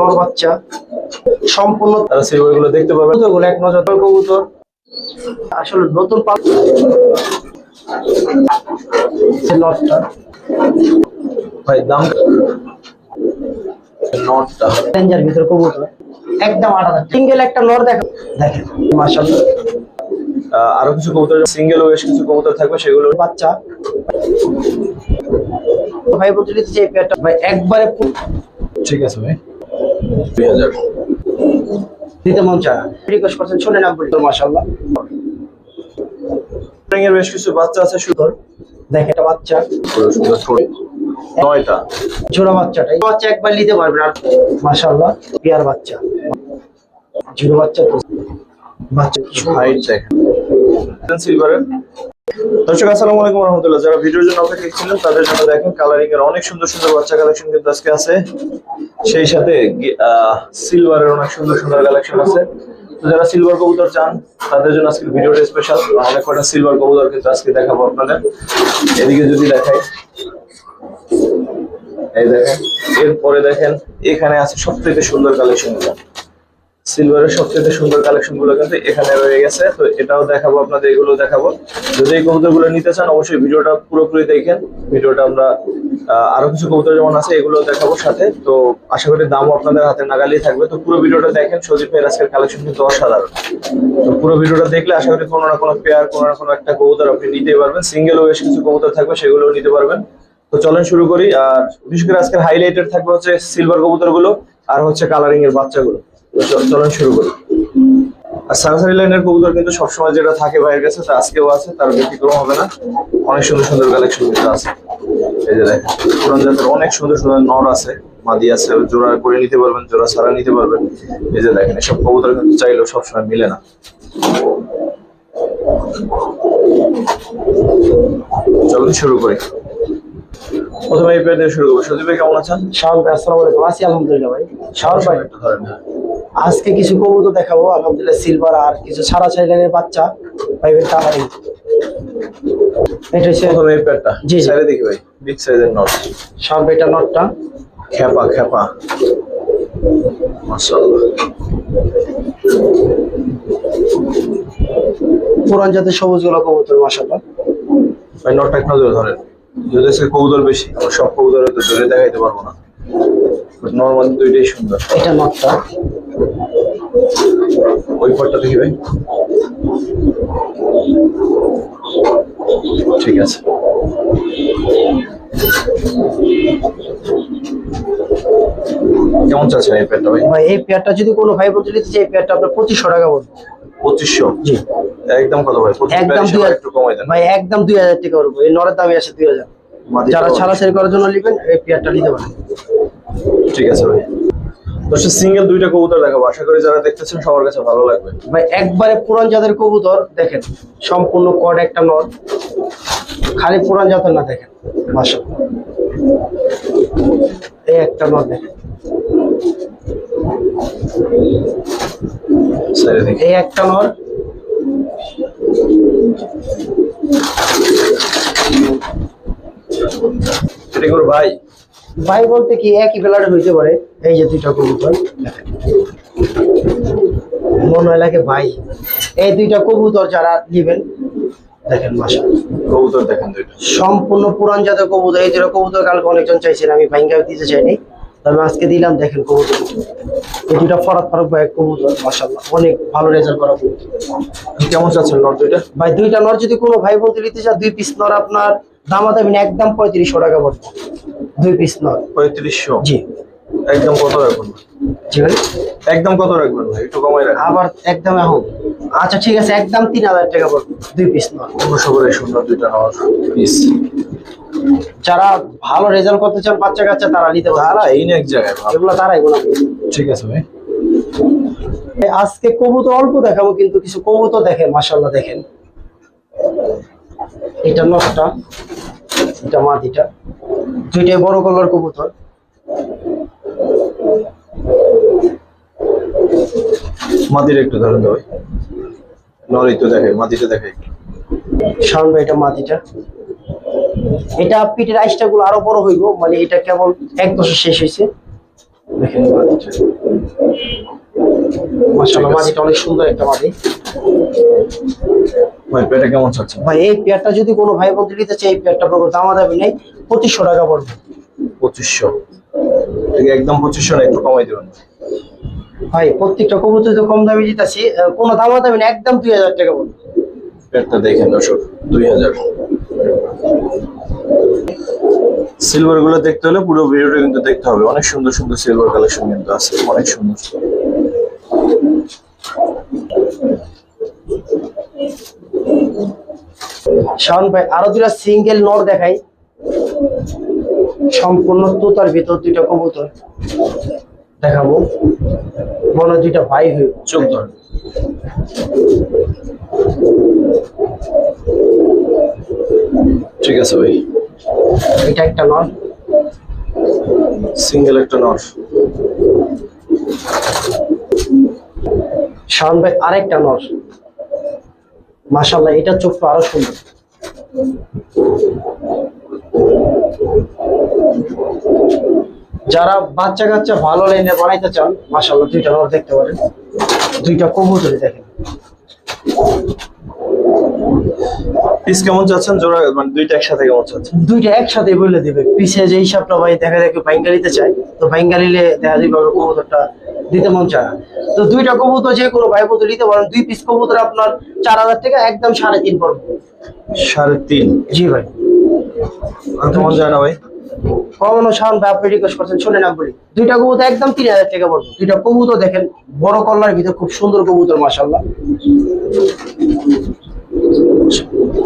নর বাচ্চা সম্পূর্ণ তারা সিলভার গুলো দেখতে পাবেন, ওগুলো এক নজর কবুতর আসলে নতুন নটটা ভাই দাম নটটা রেঞ্জার ভিতর কবুতর একদম 8000 সিঙ্গেল একটা নর দেখেন মাশাআল্লাহ। আরো কিছু কবুতর সিঙ্গেল বেশ কিছু কবুতর থাকবে সেগুলোর বাচ্চা ভাই বলতে দিচ্ছি এই পেয়ারটা ভাই একবারে ঠিক আছে ভাই 2000 দিতে মন চায় রিকোয়েস্ট করছেন শুনে নাম বলি মাশাআল্লাহ। এর বেশ কিছু বাচ্চা আছে সুন্দর দেখেন একটা বাচ্চা সুন্দর ছোট নয়টা জোড়া বাচ্চাটা এই বাচ্চা একবার নিতে পারবেন আর মাশাআল্লাহ পেয়ার বাচ্চা জোড়া বাচ্চা তো বাচ্চা হাইট দেখেন সিলভারের। দর্শক আসসালামু আলাইকুম ওয়া রাহমাতুল্লাহ, যারা ভিডিওর জন্য অপেক্ষা করছিলেন তাদের জন্য দেখেন কালারিং এর অনেক সুন্দর সুন্দর বাচ্চা কালেকশন কিন্তু আজকে আছে, সেই সাথে সিলভারের অনেক সুন্দর সুন্দর কালেকশন আছে। তো যারা সিলভার কবুতর চান তাদের জন্য আজকে ভিডিওটা স্পেশাল, অনেক কটা সিলভার কবুতর কিন্তু আজকে দেখাবো আপনাদের। এদিকে যদি দেখাই এই দেখেন, এরপরে দেখেন এখানে আছে সবথেকে সুন্দর কালেকশন গুলো, সিলভারের সবচেয়ে সুন্দর কালেকশন গুলো কিন্তু এখানে রয়ে গেছে। তো এটাও দেখাবো আপনাদের, এগুলো দেখাবো। যদি এই কবুতর গুলো নিতে চান অবশ্যই ভিডিওটা পুরোপুরি দেখেন। ভিডিওটা আমরা আরো কিছু কবুতর যেমন আছে এগুলো দেখাবো সাথে, তো আশা করি দামও আপনাদের হাতে নাগালেই থাকবে। তো পুরো ভিডিওটা দেখেন, সজীব ভাইয়ের আজকের কালেকশন কিন্তু অসাধারণ। তো পুরো ভিডিওটা দেখলে আশা করি কোনো না কোনো পেয়ার কোনো না কোনো একটা কবুতর আপনি নিতেই পারবেন, সিঙ্গেলও বেশ কিছু কবুতর থাকবে সেগুলোও নিতে পারবেন। তো চলেন শুরু করি। আর বিশেষ করে আজকের হাইলাইটেড থাকবে হচ্ছে সিলভার কবুতর গুলো আর হচ্ছে কালারিং এর বাচ্চাগুলো। চলেন শুরু করি। আর সারাসারি লাইনের কবুতর কিন্তু সবসময় যেটা থাকে ভাইয়ের কাছে তা আজকেও আছে, তার ব্যতিক্রম হবে না। অনেক সুন্দর সুন্দর কালেকশন কিন্তু আছে। এই যে দেখেন পুরান জাতের অনেক সুন্দর সুন্দর নর আছে, মাদি আছে, জোড়া করে নিতে পারবেন, জোড়া ছাড়া নিতে পারবেন। এই যে দেখেন এসব কবুতর কিন্তু চাইলেও সবসময় মিলে না। চলুন শুরু করি। প্রথমে এই পেয়ার দিয়ে শুরু করবো। সজীব ভাই কেমন আছেন? শাওন ভাই আসসালামু আলাইকুম। আছি আলহামদুলিল্লাহ ভাই। শাওন ভাই আজকে কিছু কবুতর দেখাবো আলহামদুলিল্লাহ, সিলভার আর কিছু সারা চাইলেনের বাচ্চা পাইবেন কালারিং। এটা হচ্ছে প্রথমে এই পেয়ারটা জি সাইডে দেখি ভাই, বিগ সাইজের নট। শাওন ভাই এটা নটটা খেপা খেপা মাশাআল্লাহ, পুরান জাতের সবুজ গোলা কবুতর মাশাআল্লাহ। ভাই নটটা এক নজরে ধরেন, যদি আজকে কবুতর বেশি আমরা সব কবুতর হয়তো ধরে দেখাইতে পারবো না, নর্মাল দুইটাই সুন্দর। এটা নটটা ওই পরটা দেখি ভাই, ঠিক আছে। কেমন চাচ্ছেন এই পেয়ারটা ভাই? ভাই এই পেয়ারটা যদি কোনো ভাই বলতে নিতে চাই এই পেয়ারটা আপনার 2500 টাকা পড়বে। 2500? জি একদম কত ভাই? একদম 2000 একটু কমাই দেন ভাই, একদম 2000 টাকা পড়বে। এই নরের দামই আছে 2000। যারা ছাড়াছাড়ি করার জন্য নেবেন এই পেয়ারটা নিতে পারেন। ঠিক আছে ভাই। দর্শক সিঙ্গেল দুইটা কবুতর দেখাবো, আশা করি যারা দেখতেছেন সবার কাছে ভালো লাগবে। ভাই একবারে পুরান জাতের কবুতর দেখেন, সম্পূর্ণ কড একটা নর, খালি পুরান জাতের না দেখেন মাশাআল্লাহ। এই একটা নর দেখেন, সাইডে দেখি এই একটা নর, এটা করে ভাই। ভাই বলতে কি একই বেলার হইতে পারে। এই যে দুইটা কবুতর মনে হয় লাগে ভাই, এই দুইটা কবুতর যারা নিবেন দেখেন মাশাআল্লাহ, কবুতর দেখেন দুইটা সম্পূর্ণ পুরান জাতের কবুতর। এই দুটো কবুতর কালকে অনেকজন চাইছেন, আমি ভাইঙ্গা দিতে চাইনি, তবে আজকে দিলাম। দেখেন কবুতর এই দুটা ফরাক ফরাক ভাই কবুতর মাশাআল্লাহ, অনেক ভালো রেজাল্ট করা কবুতর। কেমন চাচ্ছেন নর দুইটা? ভাই দুইটা নর যদি কোনো ভাই বলতে নিতে চায় 2 পিস নর আপনার দামাদামি একদম 3500 টাকা পড়বে। 2 পিস নর 3500? জি। একদম কত রাখবেন? জি ভাই একদম কত রাখবেন ভাই? একটু কমাই রাখবেন। আবার একদম এখন আচ্ছা ঠিক আছে, একদম 3000 টাকা পড়বে 2 পিস নর। 1500 করে সুন্দর দুইটা নর পিস। যারা ভালো রেজাল্ট করতে চান বাচ্চা কাচ্চা তারা নিতে পারে, তারা এই না এক জায়গায় ভালো। এগুলো তারাই গোনা। ঠিক আছে ভাই। আজকে কবুতর অল্প দেখাবো, কিন্তু কিছু কবুতর দেখেন মাশাআল্লাহ। দেখেন এটা নটটা, এটা মাদিটা, দুইটাই বড় কলার কবুতর। মাদির একটু ধরেন ভাই, নরই তো দেখাই, মাদিটা দেখাই। শাওন ভাই এটা মাদিটা, এটা পিঠের আইসটা গুলো আরো বড় হইব, মানে এটা কেবল 1 বছর শেষ হয়েছে। দেখেন মাদিটা, মাশাআল্লাহ মাদিটা অনেক সুন্দর একটা মাদি। ভাই পেয়ারটা কেমন চাচ্ছেন? ভাই এই পেয়ারটা যদি কোনো ভাই বন্ধু নিতে চাই, এই পেয়ারটা পড়বে দামাদামি নেই, 2500 টাকা পড়বে। 2500 থেকে একদম 2500 না, একটু কমাই দিবেন ভাই প্রত্যেকটা কবুতর তো কম দামে দিতেছি, কোনো দামাদামি নেই, একদম 2000 টাকা পড়বে। পেয়ারটা দেখেন দর্শক, 2000। সিলভার গুলো দেখতে হলে পুরো ভিডিওটা কিন্তু দেখতে হবে, অনেক সুন্দর সুন্দর সিলভার কালেকশন কিন্তু আছে, অনেক সুন্দর। শাওন ভাই আরো দুটা সিঙ্গেল নর দেখাই, সম্পূর্ণ তোতার ভিতর দুইটা কবুতর দেখাবো, মনে হয় দুইটা ভাই হয়ে। চোখ ধর, ঠিক আছে ভাই। এটা একটা নর, সিঙ্গেল একটা নর। শাওন ভাই আরেকটা নর, মাশাআল্লাহ এটা চোখটা আরো সুন্দর। যারা বাচ্চা কাচ্চা ভালো লাইনে বানাইতে চান, মাশাআল্লাহ দুইটা নর দেখতে পারেন, দুইটা কবুতরই দেখেন। পিস কেমন চাচ্ছেন জোড়া, মানে দুইটা একসাথে কেমন চাচ্ছেন? দুইটা একসাথে বলে দিবে, পিছে যে হিসাবটা ভাই দেখা যায় বাইঙ্গালিতে চাই, তো বাইঙ্গালিলে দেখা যাবে কবুতরটা দিতে মন চায় না। তো দুইটা কবুতর যে কোনো ভাই বন্ধু নিতে পারেন, 2 পিস কবুতর আপনার 4000 টাকা, একদম 3.5 পড়বে। 3.5? জি ভাই, আর কেমন যায় না ভাই? কখনো শাওন ভাই আপনি রিকোয়েস্ট করছেন, শুনে না বলি, দুইটা কবুতর একদম 3000 টাকা পড়বে। দুইটা কবুতর দেখেন বড় কল্লার ভিতর, খুব সুন্দর কবুতর মাশাআল্লাহ।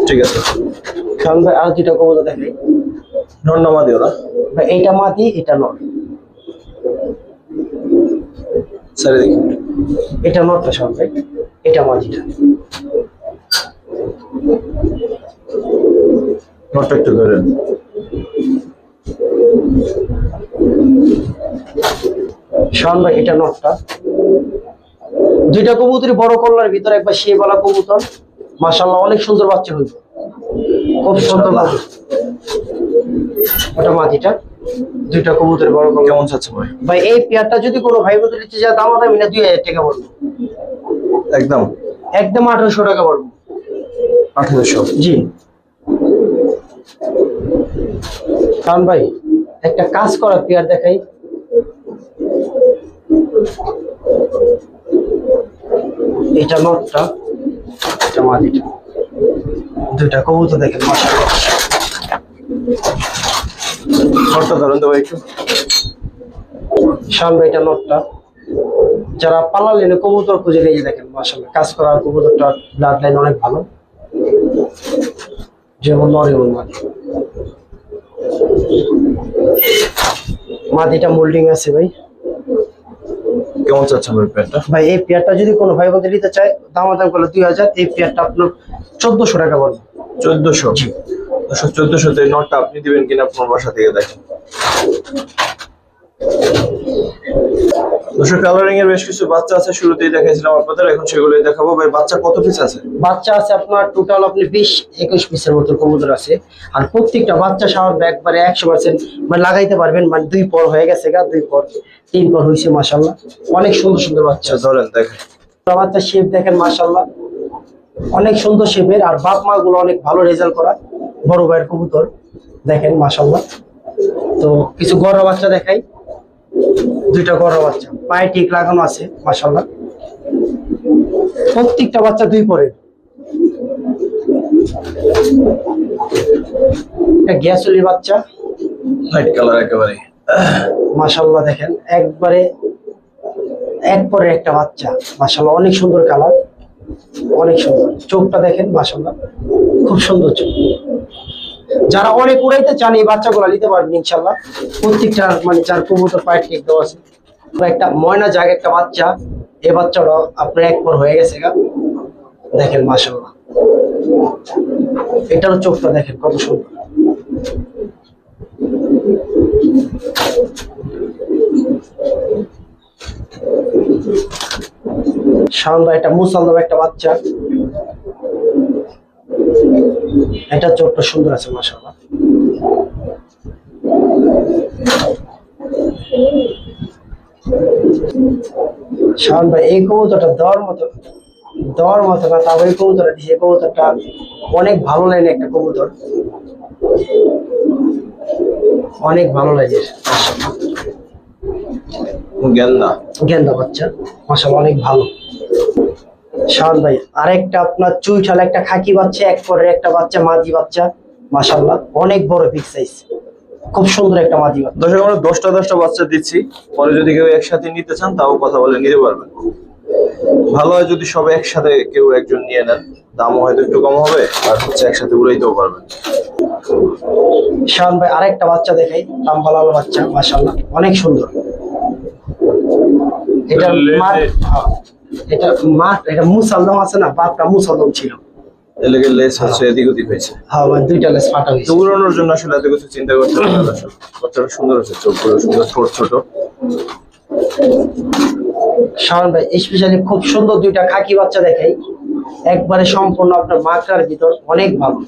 ঠিক আছে শাওন ভাই আর দুইটা কবুতর দেখেন, নর নামা দিও না ভাই এইটা মাদি, এটা নর, স্যারে দেখি। এটা নরটা শাওন ভাই, এটা মাদিটা। নরটা একটু ধরেন। শাওন ভাই এটা নটটা, দুইটা কবুতরই বড় কল্লার ভিতরে, একবার শেবালা কবুতর মাশাআল্লাহ, অনেক সুন্দর বাচ্চা হইবে, খুব সুন্দর লাগে। ওটা মাটিটা, দুইটা কবুতর বড় কল্লা। কেমন চাচ্ছে ভাই? ভাই এই পেয়ারটা যদি কোনো ভাই বন্ধু নিতে চায়, দামাদামি না, 2000 টাকা পড়বে, একদম একদম 1800 টাকা পড়বে। 1800? জি শাওন ভাই একটা কাজ করা পেয়ার দেখাই, এটা নটটা, এটা মাদিটা, দুইটা কবুতর দেখেন মাশাআল্লাহ। নরটা ধরেন তো ভাই একটু। শাওন ভাই এটা নটটা, যারা পালার লাইনে কবুতর খুঁজে নিয়ে দেখেন মাশাআল্লাহ, কাজ করা কবুতরটা ব্লাড লাইন অনেক ভালো, যেমন নর এবং মাদি। মাদিটা মোল্ডিং আছে ভাই। কেমন চাচ্ছেন ভাই পেয়ারটা? ভাই এই পেয়ারটা যদি কোনো ভাই বন্ধু নিতে চায়, দামাদাম করলে 2000, এই পেয়ারটা আপনার 1400 টাকা পড়বে। 1400? জি 1400 তে নটটা আপনি দিবেন কিনা আপনার বাসা থেকে দেখেন। দর্শক কালারিং এর বেশ কিছু বাচ্চা আছে, শুরুতেই দেখাইছিলাম আপনাদের, এখন সেগুলোই দেখাবো। ভাই বাচ্চা কত পিস আছে? বাচ্চা আছে আপনার টোটাল আপনি 20-21 পিসের মতো কবুতর আছে, আর প্রত্যেকটা বাচ্চা সাহায্য একবারে 100% মানে লাগাইতে পারবেন, মানে 2 পর হয়ে গেছে গা, 2 পর 3 পর হয়েছে মাশাআল্লাহ, অনেক সুন্দর সুন্দর বাচ্চা আচ্ছা ধরেন দেখেন। বাচ্চা শেপ দেখেন মাশাআল্লাহ, অনেক সুন্দর শেপের, আর বাপ মা গুলো অনেক ভালো রেজাল্ট করা বড় ভাইয়ের কবুতর দেখেন মাশাআল্লাহ। তো কিছু গড়া বাচ্চা দেখাই, দুইটা গড়া বাচ্চা পায়ে টিক লাগানো আছে মাশাআল্লাহ, প্রত্যেকটা বাচ্চা 2 পরের। একটা গ্যাসলি বাচ্চা, লাইট কালার একেবারে মাশাআল্লাহ দেখেন একবারে এক পরে একটা বাচ্চা মাশাআল্লাহ, অনেক সুন্দর কালার, অনেক সুন্দর চোখটা দেখেন মাশাআল্লাহ, খুব সুন্দর চোখ। যারা অনেক উড়াইতে চান এই বাচ্চাগুলো নিতে পারবেন ইনশাআল্লাহ, প্রত্যেকটা মানে যার কবুতর পায়ের টিক দেওয়া আছে। একটা ময়না জাগ একটা বাচ্চা, এই বাচ্চাটা আপনার 1 পর হয়ে গেছে গা, দেখেন মাশাআল্লাহ, এটারও চোখটা দেখেন কত সুন্দর। শাওন ভাই একটা মুসাল্লাম একটা বাচ্চা, এটা চোখটা সুন্দর আছে মাশাআল্লাহ। শাওন ভাই এই কবুতরটা দেওয়ার মতো না, তবে এই কবুতরটা দিছে, এই কবুতরটা অনেক ভালো লাগে একটা কবুতর, অনেক ভালো লাগে। গেন্দা গেন্দা বাচ্চা মাশাআল্লাহ অনেক ভালো। শাওন ভাই আরেকটা আপনার চুইঠাল একটা খাকি বাচ্চা, এক পরের একটা বাচ্চা মাদি বাচ্চা, মাশাআল্লাহ অনেক বড় বিগ সাইজ, খুব সুন্দর একটা মাদি বাচ্চা। দর্শক আমরা 10টা বাচ্চা দিচ্ছি, পরে যদি কেউ একসাথে নিতে চান তাও কথা বলে নিতে পারবেন। ভালো হয় যদি সবাই একসাথে কেউ একজন নিয়ে নেন, দামও হয়তো একটু কম হবে, আর হচ্ছে একসাথে উড়াইতেও পারবেন। শাওন ভাই আরেকটা বাচ্চা দেখাই, তাম্বালাল বাচ্চা, মাশাআল্লাহ অনেক সুন্দর। এটা এটা মুসালদম আছে না, বাপটা মুসালদম ছিল, এলাকার লেস হচ্ছে এদিক ওদিক হয়েছে। হ্যাঁ ভাই দুইটা লেস ফাটা হয়েছে। উড়ানোর জন্য আসলে এত কিছু চিন্তা করতে হবে না দর্শক। বাচ্চাটা সুন্দর আছে, চোখগুলো সুন্দর, ছোট ছোট। শাওন ভাই স্পেশালি খুব সুন্দর দুইটা খাকি বাচ্চা দেখাই, একবারে সম্পূর্ণ আপনার মাকড়ার ভিতর, অনেক ভালো,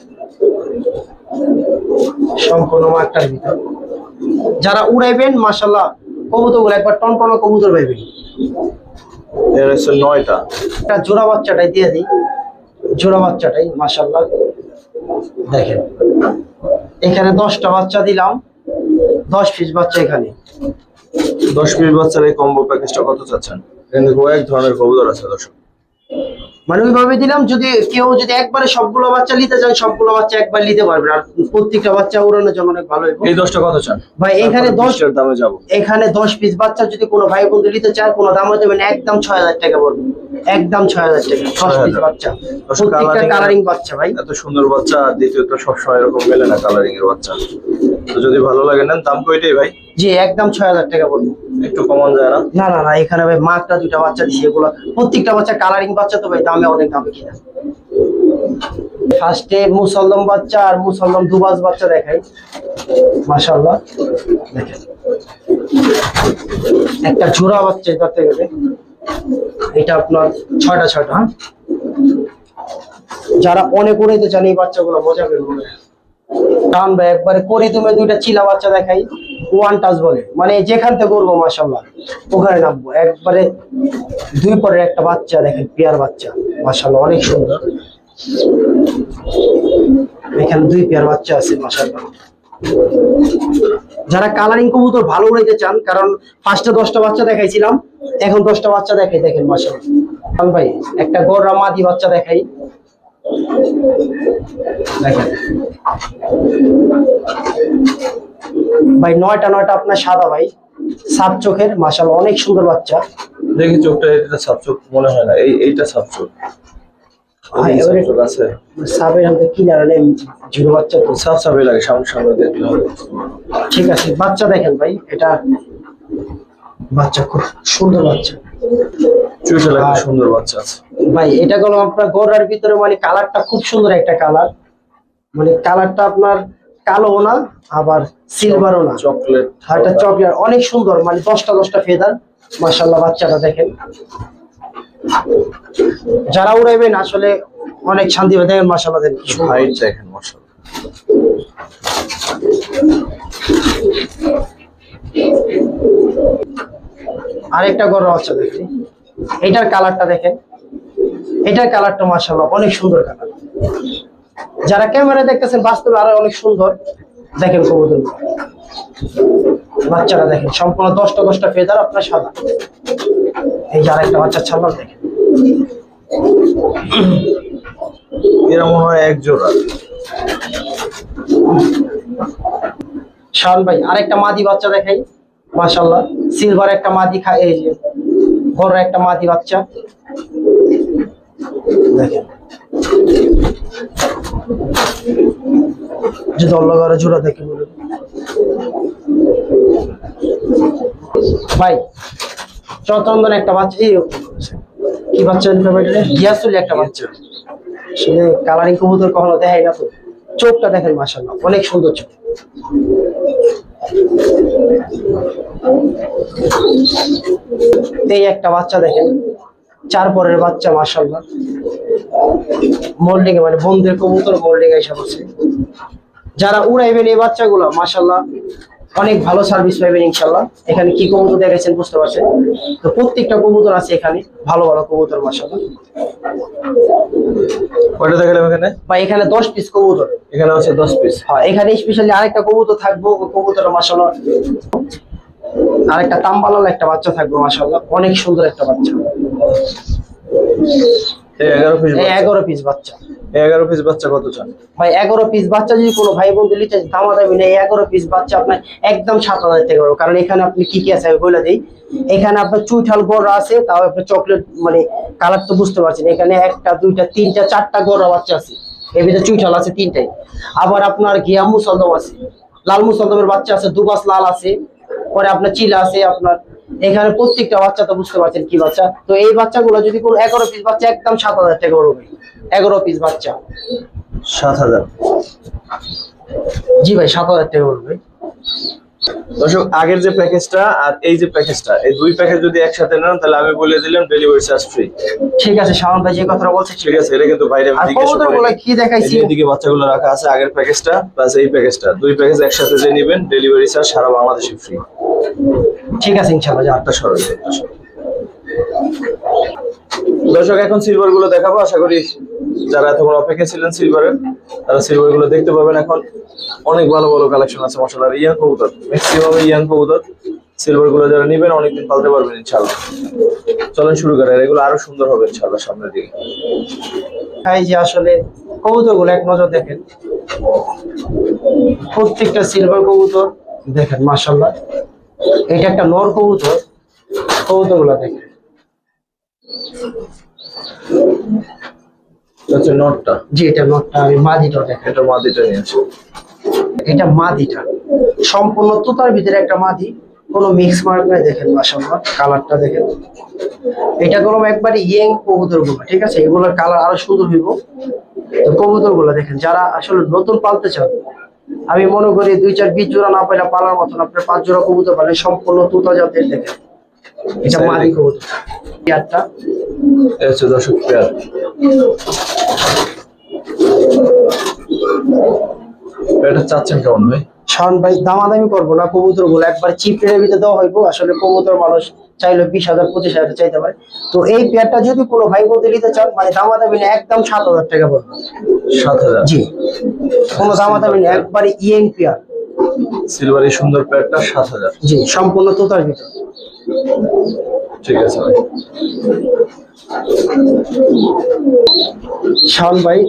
সম্পূর্ণ মাকড়ার ভিতর। যারা উড়াইবেন মাশাআল্লাহ কবুতরগুলো একবার টনটনা কবুতর পাইবেন। এর হচ্ছে 9টা। একটা জোড়া বাচ্চাটাই দিয়ে দিই, জোড়া বাচ্চাটাই মাশাআল্লাহ দেখেন, এখানে 10টা বাচ্চা দিলাম, 10 পিস বাচ্চা এখানে। 10 পিস বাচ্চার এই কম্বো প্যাকেজটা কত চাচ্ছেন? কিন্তু কয়েক ধরনের কবুতর আছে দর্শক। মানে ওইভাবে দিলাম, যদি কেউ যদি একবারে সবগুলো বাচ্চা নিতে চান সবগুলো বাচ্চা একবার নিতে পারবেন, আর প্রত্যেকটা বাচ্চা উড়ানোর জন্য অনেক ভালো হবে। এই 10টা কত চান ভাই এখানে 10 এর দামে যাব। এখানে 10 পিস বাচ্চা যদি কোনো ভাই বন্ধু নিতে চায় কোনো দাম হতে পারে, একদম 6000 টাকা পড়বে, একদম 6000 টাকা 10 পিস বাচ্চা, প্রত্যেকটা কালারিং বাচ্চা ভাই। এত সুন্দর বাচ্চা দ্বিতীয়ত সবসময় এরকম মেলে না কালারিং এর বাচ্চা। তো যদি ভালো লাগে নেন, দাম কয়টাই ভাই? জি একদম 6000 টাকা পড়বে। একটু কমান যায় না? না না না, এখানে ভাই মাত্র দুইটা বাচ্চা দিছি, এগুলো প্রত্যেকটা বাচ্চা কালারিং বাচ্চা, তো ভাই দামে অনেক দামে কিনা। ফার্স্টে মুসলদম বাচ্চা আর মুসলদম দুবাজ বাচ্চা দেখাই, মাশাআল্লাহ দেখেন একটা জোড়া বাচ্চা ধরতে গেলে, এটা আপনার 6টা। হ্যাঁ যারা অনেক উড়াইতে চান এই বাচ্চাগুলো মজা করবে। টান ভাই একবারে করি তুমি দুইটা চিলা বাচ্চা দেখাই, ওয়ান টাচ বলে, মানে যেখান থেকে করবো মাশাআল্লাহ ওখানে নামবো। একবারে দুই পরের একটা বাচ্চা দেখেন, পেয়ার বাচ্চা, মাশাআল্লাহ অনেক সুন্দর। এখানে 2 পেয়ার বাচ্চা আছে মাশাআল্লাহ। যারা কালারিং কবুতর ভালো উড়াইতে চান, কারণ ফার্স্টে 10টা বাচ্চা দেখাইছিলাম, এখন 10টা বাচ্চা দেখাই, দেখেন মাশাআল্লাহ। ভাই একটা গররা মাদি বাচ্চা দেখাই, দেখেন ভাই 9টা আপনার সাদা ভাই, সাত চোখের, মাশাআল্লাহ অনেক সুন্দর বাচ্চা। দেখি চোখটা, এটা সাপ চোখ মনে হয় না, এইটা সাপ চোখ। আছে সাবের হাতে কিনারা নেই, জিরো বাচ্চা তো সাপ সাপই লাগে, সামনে দেখলে হবে। ঠিক আছে বাচ্চা দেখেন ভাই, এটা বাচ্চা খুব সুন্দর বাচ্চা, চুইটা লাগে, সুন্দর বাচ্চা আছে ভাই। এটা হলো আপনার গড়ার ভিতরে, মানে কালারটা খুব সুন্দর একটা কালার, মানে কালারটা আপনার কালো না আবার সিলভারও না, চকলেট। এটা চকলেট, অনেক সুন্দর, মানে 10টা ফেদার, মাশাআল্লাহ বাচ্চাটা দেখেন। যারা উড়াইবেন আসলে অনেক শান্তি পাবে, দেখেন মাশাআল্লাহ দেখেন হাইট দেখেন মাশাআল্লাহ। আরেকটা গড়া বাচ্চা দেখেন, এটার কালারটা দেখেন, এটার কালারটা মাশাআল্লাহ অনেক সুন্দর কালার। যারা ক্যামেরা দেখতেছেন বাস্তবে আরো অনেক সুন্দর, দেখেন কবুতর বাচ্চারা দেখেন, সম্পূর্ণ 10টা ফেদার আপনার সাদা। এই যে আরেকটা বাচ্চা ছাড়লাম দেখেন, এরা মনে হয় এক জোড়া। শাওন ভাই আরেকটা মাদি বাচ্চা দেখাই, মাশাআল্লাহ সিলভার একটা মাদি, এই যে বড় একটা মাদি বাচ্চা দেখেন, যে দল্লগারে জোড়া দেখে বলে ভাই। চতন্দন একটা বাচ্চা, এই কি বাচ্চা গিয়াসুল একটা বাচ্চা, সে কালারিং কবুতর কখনো দেখাই না তো। চোখটা দেখেন মাশাআল্লাহ অনেক সুন্দর চোখ। এই একটা বাচ্চা দেখেন, 4 পরের বাচ্চা মাশাআল্লাহ, মোল্ডিং এ, মানে বন্ধের কবুতর মোল্ডিং এ এসে বসে। যারা উড়াইবেন এই বাচ্চাগুলো মাশাআল্লাহ অনেক ভালো সার্ভিস পাবেন ইনশাল্লাহ। এখানে কি কবুতর দেখেছেন বুঝতে পারছেন, তো প্রত্যেকটা কবুতর আছে এখানে, ভালো ভালো কবুতর মাশাআল্লাহ। কয়টা দেখালাম এখানে? বা এখানে 10 পিস কবুতর, এখানে আছে 10 পিস। হ্যাঁ এখানে স্পেশালি আরেকটা কবুতর থাকবো, কবুতর মাশাআল্লাহ আরেকটা তাম্বালাল একটা বাচ্চা থাকবে মাশাআল্লাহ, অনেক সুন্দর একটা বাচ্চা। 11 পিস। 11 পিস বাচ্চা। 11 পিস বাচ্চা কত চান? ভাই 11 পিস বাচ্চা যদি কোনো ভাই বন্ধু নিতে দামাদামি নেই, 11 পিস বাচ্চা আপনার একদম 7,000 টাকা পাবো। কারণ এখানে আপনি কি কি আছে আমি বলে দিই। এখানে আপনার চুইঠাল গড় আছে, তাও আপনার চকলেট মানে কালার তো বুঝতে পারছেন। এখানে একটা দুইটা তিনটা চারটা গড় বাচ্চা আছে, এর ভিতরে চুইঠাল আছে 3টাই। আবার আপনার গিয়া মুসলদম আছে, লাল মুসলদমের বাচ্চা আছে, দুবাস লাল আছে, পরে আপনার চিলা আছে আপনার। এখানে প্রত্যেকটা বাচ্চা তো বুঝতে পারছেন কি বাচ্চা। তো এই বাচ্চাগুলো যদি কোনো 11 পিস বাচ্চা একদম 7,000 টাকা পড়বে। 11 পিস বাচ্চা 7,000। জি ভাই 7,000 টাকা পড়বে। দর্শক, আগের যে প্যাকেজটা আর এই যে প্যাকেজটা, এই দুই প্যাকেজ যদি একসাথে নেন তাহলে আমি বলে দিলাম ডেলিভারি চার্জ ফ্রি। ঠিক আছে শাওন ভাই যে কথাটা বলছে ঠিক আছে, এটা কিন্তু বাইরে আমি আর জিজ্ঞেস কবুতরগুলো করিনি। কি দেখাইছি? এদিকে বাচ্চাগুলো রাখা আছে, আগের প্যাকেজটা প্লাস এই প্যাকেজটা, দুই প্যাকেজ একসাথে যে নেবেন ডেলিভারি চার্জ সারা বাংলাদেশে ফ্রি। ঠিক আছে ইনশাআল্লাহ যা। আটটা সরল। দর্শক, এখন সিলভার গুলো দেখাবো। আশা করি যারা এতক্ষণ অপেক্ষা ছিলেন সিলভারের, তারা সিলভার গুলো দেখতে পাবেন। এখন অনেক ভালো ভালো কালেকশন আছে মাশাআল্লাহ। ইয়াং কবুতর, ম্যাক্সিমাম ইয়াং কবুতর। সিলভার গুলো যারা নেবেন অনেকদিন পালতে পারবেন ইনশাআল্লাহ। চলেন শুরু করেন, এগুলো আরো সুন্দর হবে ইনশাআল্লাহ সামনের দিকে। এই যে আসলে কবুতরগুলো এক নজর দেখেন, প্রত্যেকটা সিলভার কবুতর দেখেন মাশাআল্লাহ। এটা একটা নর কবুতর, কবুতরগুলো দেখেন। হচ্ছে নটটা। জি এটা নরটা, আমি মাদিটা দেখেন। এটা মাদিটা নিয়ে আসো। এটা মাদিটা সম্পূর্ণ তুতার ভিতরে একটা মাদি, কোনো মিক্স মার্ক নাই। দেখেন মাশাআল্লাহ কালারটা দেখেন। এটা কোনো একবারে ইয়ং কবুতর গুলো, ঠিক আছে, এগুলোর কালার আরো সুন্দর হইব। তো কবুতর গুলো দেখেন, যারা আসলে নতুন পালতে চান, আমি মনে করি 2-4-20 জোড়া না পাইলে পালার মতন আপনার 5 জোড়া কবুতর পালে সম্পূর্ণ তুতা জাতের। দেখেন এটা মাদি কবুতর। একটা এই হচ্ছে দর্শক পেয়ার। এটা চাচ্ছেন কেমন ভাই? শাওন ভাই দামাদামি করবো না, কবুতর গুলো একবার চিপ রেটের ভিতরে দেওয়া হইব। আসলে কবুতর মানুষ চাইলে 20,000-25,000 চাইতে পারে। তো এই পেয়ারটা যদি কোনো ভাই বলতে নিতে চান, মানে দামাদামি না, একদম 7,000 টাকা পড়বে। 7,000? জি কোনো দামাদামি না, একবারে ইয়েং পেয়ার। সিলভারি সুন্দর পেয়ারটা 7,000। জি সম্পূর্ণ তোতার ভিতর। ঠিক আছে ভাই। শাওন ভাই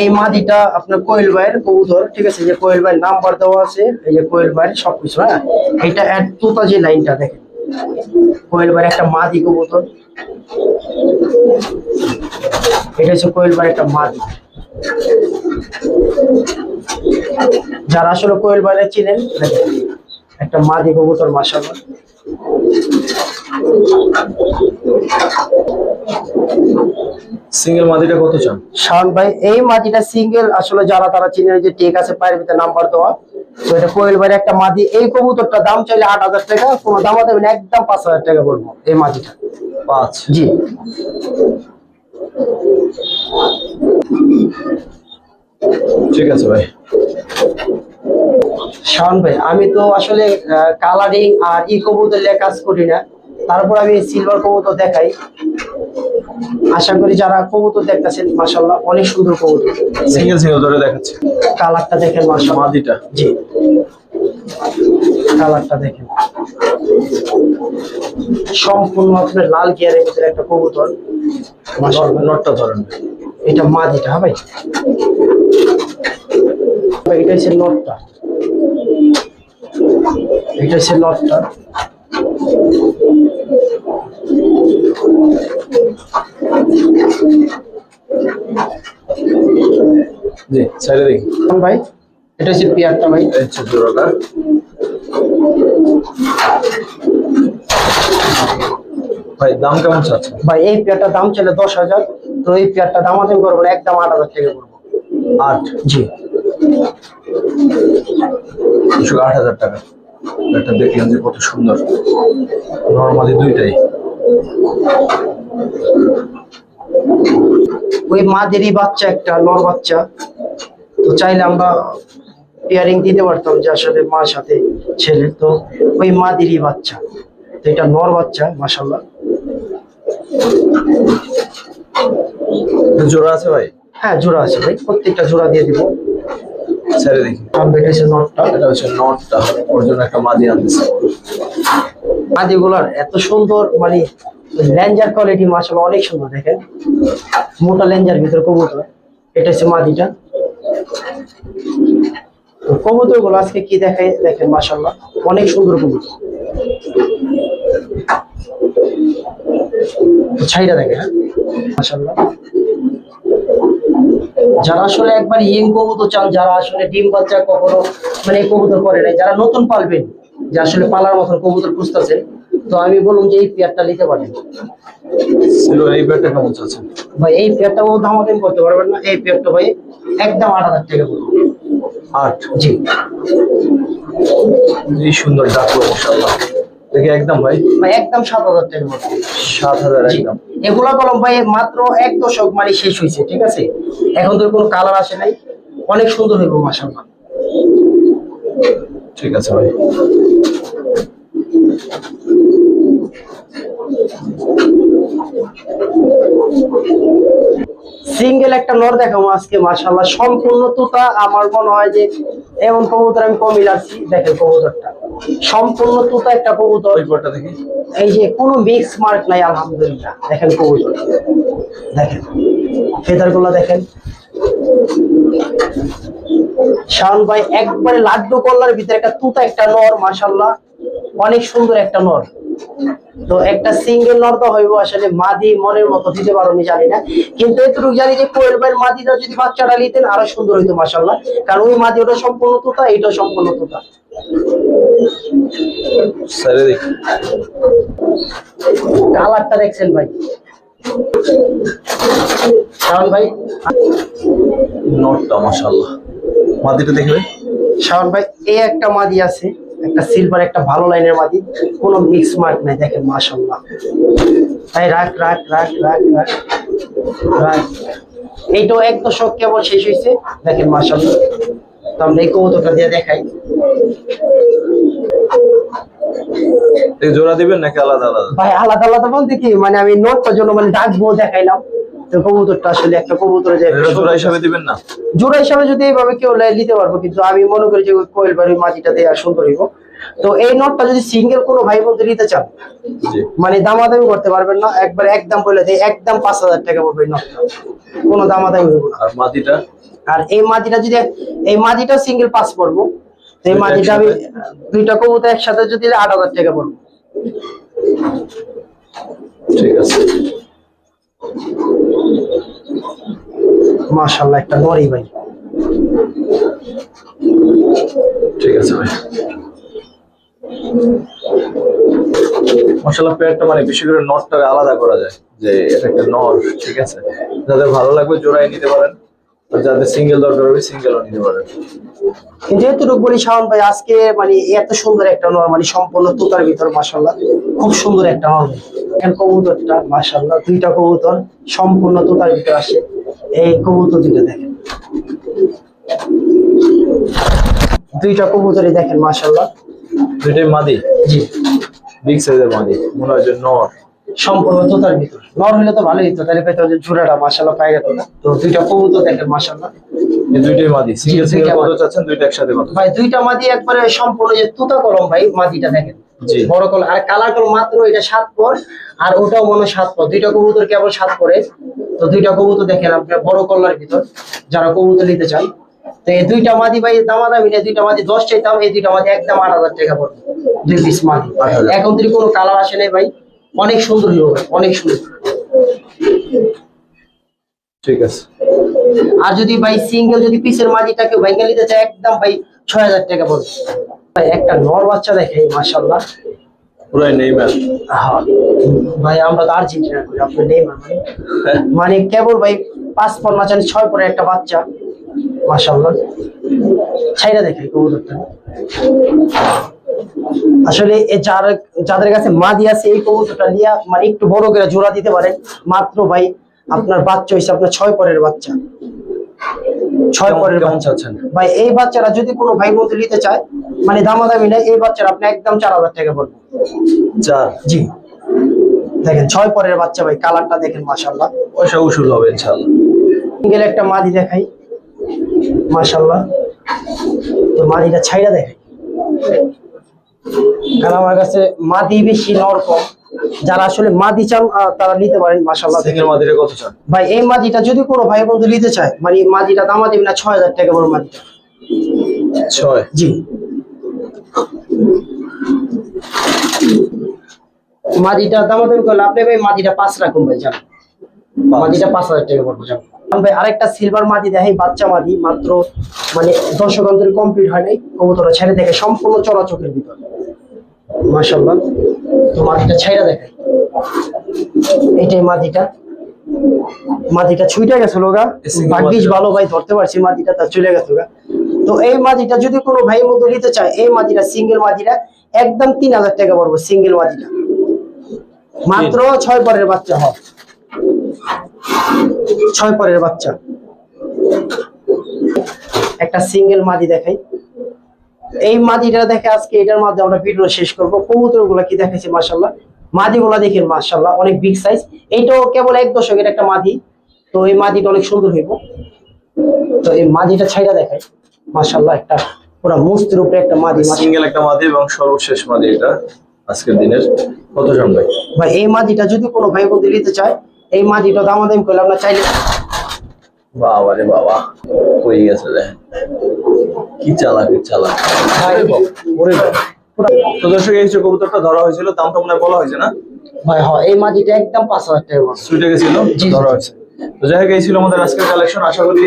এই মাদিটা আপনার কোয়েল ভাইয়ের কবুতর, ঠিক আছে, যে কোয়েল ভাইয়ের নাম্বার দেওয়া আছে, এই যে কোয়েল ভাইয়ের সবকিছু। হ্যাঁ এটা তোতা যে লাইনটা দেখেন, কোয়েল ভাইয়ের একটা মাদি কবুতর। এটা হচ্ছে কোয়েল ভাইয়ের একটা মাদি। যারা আসলে কোয়েল ভাইয়ের চিনেন, দেখেন একটা মাদি কবুতর মাশাআল্লাহ। সিঙ্গেল মাদিটা কত চান? শাওন ভাই এই মাদিটা সিঙ্গেল, আসলে যারা তারা চিনেন যে ঠিক আছে, পায়ের ভিতরে নাম্বার দেওয়া। তো এটা কোয়েল ভাইয়ের একটা মাদি। এই কবুতরটা দাম চাইলে 8,000 টাকা, কোনো দাম দেবেন একদম 5,000 টাকা বলবো এই মাদিটা। 5? জি ঠিক আছে ভাই। শাওন ভাই আমি তো আসলে কালারিং আর ই কবুতর নিয়ে কাজ করি না, তারপর আমি সিলভার কবুতর দেখাই। আশা করি যারা কবুতর দেখতেছেন মাশাআল্লাহ অনেক সুন্দর কবুতর। সিঙ্গেল সিঙ্গেল ধরে দেখাচ্ছি। কালারটা দেখেন মাশাআল্লাহ। মাদিটা? জি কালারটা দেখেন, সম্পূর্ণ আপনার লাল গিয়ারের ভিতরে একটা কবুতর মাশাআল্লাহ। নটটা ধরেন। এটা মাদিটা। হ্যাঁ ভাই এটা হচ্ছে নটটা, এটা হচ্ছে নটটা। জি সাইডে দেখি ভাই এটা হচ্ছে পেয়ারটা ভাই। এই হচ্ছে জোড়াটা। ভাই দাম কেমন চাচ্ছেন? ভাই এই পেয়ারটার দাম ছিল 10,000, তো এই পেয়ারটা দামাদামি করবো না, একদম 8,000 টাকা করবো। 8? জি 8,000 টাকা। একটা দেখলেন যে কত সুন্দর, নরমালি দুইটাই। ওই মাদেরই বাচ্চা একটা নর বাচ্চা, তো চাইলে আমরা পেয়ারিং দিতে পারতাম, যে আসলে মার সাথে ছেলে, তো ওই মাদিরই বাচ্চা। তো এটা নর বাচ্চা মাশাআল্লাহ। জোড়া আছে ভাই? হ্যাঁ জোড়া আছে ভাই, প্রত্যেকটা জোড়া দিয়ে দিব। ছেড়ে দেখি। এটা হচ্ছে নটটা। এটা হচ্ছে নটটা, ওর জন্য একটা মাদি আনতেছে। মাদিগুলার এত সুন্দর মানে লেঞ্জার কোয়ালিটি মাশাআল্লাহ অনেক সুন্দর, দেখেন মোটা লেঞ্জার ভিতর কবুতর। এটা হচ্ছে মাদিটা। কবুতর গুলো আজকে কি দেখায় দেখেন মাশাআল্লাহ অনেক সুন্দর কবুতর। ছাইটা দেখেন মাশাআল্লাহ। যারা আসলে একবার ইয়ং কবুতর চান, যারা আসলে ডিম বাচ্চা কখনো মানে কবুতর করে নাই, যারা নতুন পালবেন, যে আসলে পালার মতন কবুতর খুঁজতেছেন, তো আমি বলুন যে এই পেয়ারটা নিতে পারেন। সিলভার এই পেয়ারটা কেমন চাচ্ছেন ভাই? এই পেয়ারটা ও দামাদামি করতে পারবেন না, এই পেয়ারটা ভাই একদম 8,000 টাকা পড়বে। 8? জি এই সুন্দর ডাকলো মাশাআল্লাহ। দেখি একদম ভাই ভাই একদম 7,000 টাকা পড়বে। 7,000 জি। একদম। এগুলা কলম ভাই মাত্র 1 দশক মানে শেষ হয়েছে, ঠিক আছে? এখন তো কোনো কালার আসে নাই, অনেক সুন্দর হইব মাশাআল্লাহ। ঠিক আছে ভাই। সিঙ্গেল একটা নর দেখাবো আজকে মাশাআল্লাহ, সম্পূর্ণ তোতা। আমার মনে হয় যে এমন কবুতর আমি কমই লাগছি। দেখেন কবুতরটা সম্পূর্ণ তোতা একটা কবুতর। ওই পেয়ারটা দেখি। এই যে কোনো মিক্স মার্ক নাই আলহামদুলিল্লাহ। দেখেন কবুতর, দেখেন ফেদার গুলো দেখেন। শাওন ভাই একবারে লাড্ডু কল্লার ভিতরে একটা তুতা একটা নর মাশাআল্লাহ, অনেক সুন্দর একটা নর। তো একটা সিঙ্গেল নর তো হইব আসলে মাদি মনের মতো দিতে পারো আমি জানি না, কিন্তু এতটুকু জানি যে কোয়েল ভাইয়ের মাদিটা যদি বাচ্চাটা নিতেন আরো সুন্দর হইতো মাশাআল্লাহ, কারণ ওই মাদি ওটা সম্পূর্ণ তুতা, এটা সম্পূর্ণ তুতা। ছেড়ে দেখি। কালারটা দেখছেন ভাই শাওন ভাই? নটটা মাশাআল্লাহ। মাদিটা দেখবে শাওন ভাই এই একটা মাদি আছে, একটা সিলভার, একটা ভালো লাইনের মাদি, কোনো মিক্স মার্ক নাই। দেখেন মাশাআল্লাহ। তাই রাখ রাখ রাখ রাখ রাখ রাখ। এইটাও 1 দশক কেবল শেষ হয়েছে, দেখেন মাশাআল্লাহ। তো আমরা এই কবুতরটা দিয়ে দেখাই। এই জোড়া দিবেন নাকি আলাদা আলাদা? ভাই আলাদা আলাদা বলতে কি মানে আমি নোটটার জন্য মানে ডাকবো দেখাইলাম। তো কবুতরটা আসলে একটা কবুতর যে এটা জোড়া হিসাবে দিবেন না? জোড়া হিসাবে যদি এইভাবে কেউ নিতে পারবো, কিন্তু আমি মনে করি যে ওই কোয়েল বাড়ির মাটিটা দিয়ে আর সুন্দর হইব। তো এই নোটটা যদি সিঙ্গেল কোনো ভাই বলতে নিতে চান, জি। মানে দামাদামি করতে পারবেন না, একবার একদম বলে দেয় একদম 5,000 টাকা পড়বে এই নোটটা, কোনো দামাদামি হইব না। আর মাদিটা? আর এই মাটিটা যদি এই মাটিটা সিঙ্গেল 5 পড়বো, তো এই মাটিটা আমি দুইটা কবুতর একসাথে যদি 8,000 টাকা পড়বো। ঠিক আছে। মাশাআল্লাহ একটা নরি ভাই। ঠিক আছে ভাই। মাশাআল্লাহ পেয়ারটা মানে বিশেষ করে নটটারে আলাদা করা যায় যে এটা একটা নর, ঠিক আছে? যাদের ভালো লাগবে জোড়াই নিতে পারেন, আর যাদের সিঙ্গেল দরকার হবে সিঙ্গেলও নিতে পারেন। কিন্তু এতটুকু বলি শাওন ভাই আজকে মানে এত সুন্দর একটা নর, মানে সম্পূর্ণ তুতার ভিতর মাশাআল্লাহ, খুব সুন্দর একটা নর। এখন কবুতরটা মাশাআল্লাহ, দুইটা কবুতর সম্পূর্ণ তুতার ভিতর আসে। এই কবুতর দুইটা দেখেন, দুইটা কবুতরই দেখেন মাশাআল্লাহ। দুইটাই মাদি? জি বিগ সাইজের মাদি, মনে হয় যে নর। সম্পূর্ণ তোতার ভিতর। নর হলে তো ভালোই হতো, তাহলে পেতো যে জোড়াটা মাশাআল্লাহ পাই গেল না। তো দুইটা কবুতর দেখেন মাশাআল্লাহ। এই দুইটাই মাদি? সিঙ্গেল সিঙ্গেল দুইটা কত মাদি। চাচ্ছেন? দুইটা একসাথে কত? ভাই দুইটা মাদি একবারে সম্পূর্ণ যে তুতা কলম ভাই, মাদিটা দেখেন জি। বড় কলম, আর কালার কলম মাত্র এটা 7 পর, আর ওটাও মনে হয় 7 পর। দুইটা কবুতর কেবল 7 পরে। তো দুইটা কবুতর দেখেন আপনার বড় কলার ভিতর, যারা কবুতর নিতে চান। তো এই দুইটা মাদি ভাই দামাদামি নেই, দুইটা মাদি 10 চাইতাম, এই দুইটা মাদি একদম 8,000 টাকা পড়বে, 2 পিস মাদি। 8,000। এখন যদি কোনো কালার আসে নাই ভাই, অনেক সুন্দর হইব ভাই, অনেক সুন্দর। ঠিক আছে। আর যদি ভাই সিঙ্গেল যদি পিসের মাদিটাকে ভাইঙ্গা নিতে চায় একদম ভাই 6,000 টাকা পড়বে। ভাই একটা নর বাচ্চা দেখে মাশাআল্লাহ, পুরাই নেইমার। হ্যাঁ ভাই আমরা তো আর্জেন্টিনা করি, আপনি নেইমার মানে মানে কেবল ভাই 5 পর না জানি 6 পরে একটা বাচ্চা মাশাআল্লাহ। ছাইরা দেখে কবুতরটা আসলে যাদের কাছে মাদি আছে এই কবুতরটা নিয়ে মানে একটু বড় করে জোড়া দিতে পারেন। মাত্র ভাই আপনার বাচ্চা হইছে আপনার 6 পরের বাচ্চা, ছয় পরের কেমন বাচ্চা। চাচ্ছেন? ভাই এই বাচ্চারা যদি কোনো ভাই বন্ধু নিতে চায়, মানে দামাদামি নেই, এই বাচ্চারা আপনি একদম 4000 টাকা পড়বে। 4 জি দেখেন 6 পরের বাচ্চা ভাই, কালারটা দেখেন মাশাআল্লাহ, পয়সা উসুল হবে ইনশাআল্লাহ। সিঙ্গেল একটা মাদি দেখাই মাশাআল্লাহ। তো মাদিটা ছাইড়া দেখাই, কারণ আমার কাছে মাদি বেশি নর কম, যারা আসলে মাদি চান তারা নিতে পারেন মাশাআল্লাহ। দেখেন সিঙ্গেল মাদিরে কত চান? ভাই এই মাদিটা যদি কোনো ভাই বন্ধু নিতে চায়, মানে মাদিটা দামা দিবেন না 6000 টাকা বড় মাদিটা। 6। জি মাদিটা দামাদামি করলে আপনি ভাই মাদিটা 5 রাখুন ভাই, জান মাদিটা 5000 টাকা পড়বে জান। ভাই আরেকটা সিলভার মাদি দেখাই, বাচ্চা মাদি, মাত্র মানে 10 অন্তরে কমপ্লিট হয় নাই, কবুতরটা ছেড়ে দেখে সম্পূর্ণ চলাচকের ভিতর মাশাআল্লাহ। তো মাদিটা ছাইড়া দেখাই, এটাই মাদিটা, মাদিটা ছুটে গেছে লোগা, ভাগ্যিস ভালো ভাই ধরতে পারছি মাদিটা, তার চলে গেছে লোগা। তো এই মাদিটা যদি কোনো ভাই মতো নিতে চায়, এই মাদিটা সিঙ্গেল মাদিটা একদম 3000 টাকা পড়বে, সিঙ্গেল মাদিটা মাত্র 6 পরের বাচ্চা হয়, 6 পরের বাচ্চা। একটা সিঙ্গেল মাদি দেখাই, এই মাদিটা দেখে আজকে এটার মাধ্যমে আমরা ভিডিও শেষ করব। কবুতর গুলা কি দেখাইছি মাশাআল্লাহ, মাদি গুলা দেখেন মাশাআল্লাহ অনেক বিগ সাইজ, এইটাও কেবল 1 দশকের একটা মাদি। তো এই মাদিটা অনেক সুন্দর হইব। তো এই মাদিটা ছাইড়া দেখাই মাশাআল্লাহ, একটা পুরো মস্তির উপরে একটা মাদি। সিঙ্গেল একটা মাদি এবং সর্বশেষ মাদি এটা আজকের দিনের। কত জন ভাই? ভাই এই মাদিটা যদি কোনো ভাই বন্ধু নিতে চায়, এই মাদিটা দামাদামি করলে আমরা চাইলে। বাবা রে বাবা, কই গেছে রে, কি চালাক ভাই ওরে বাবা। তো দর্শক এই যে কবুতরটা ধরা হয়েছিল, দামটা মনে হয় বলা হয়েছে না? ভাই হ্যাঁ, এই মাদিটা একদম 5000 টাকা পড়বে। সুইটে গেছিল, জি, ধরা হয়েছে। তো যাই হোক এই ছিল আমাদের আজকের কালেকশন। আশা করি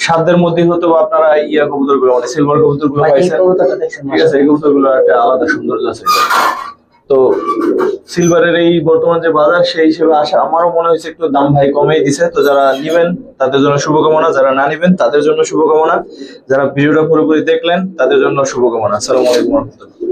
সাধ্যের মধ্যে হয়তো বা আপনারা ইয়া কবুতর গুলো মানে সিলভার কবুতর গুলো ভাই এই পাইছেন। কবুতরটা দেখছেন ঠিক আছে, এই কবুতর গুলো একটা আলাদা সৌন্দর্য আছে। তো সিলভারের এই বর্তমান যে বাজার, সেই হিসেবে আসা আমারও মনে হয়েছে একটু দাম ভাই কমেই দিছে। তো যারা নিবেন তাদের জন্য শুভকামনা, যারা না নিবেন তাদের জন্য শুভকামনা, যারা ভিডিওটা পুরোপুরি দেখলেন তাদের জন্য শুভকামনা। আসসালামু আলাইকুম ওয়া রাহমাতুল্লাহ।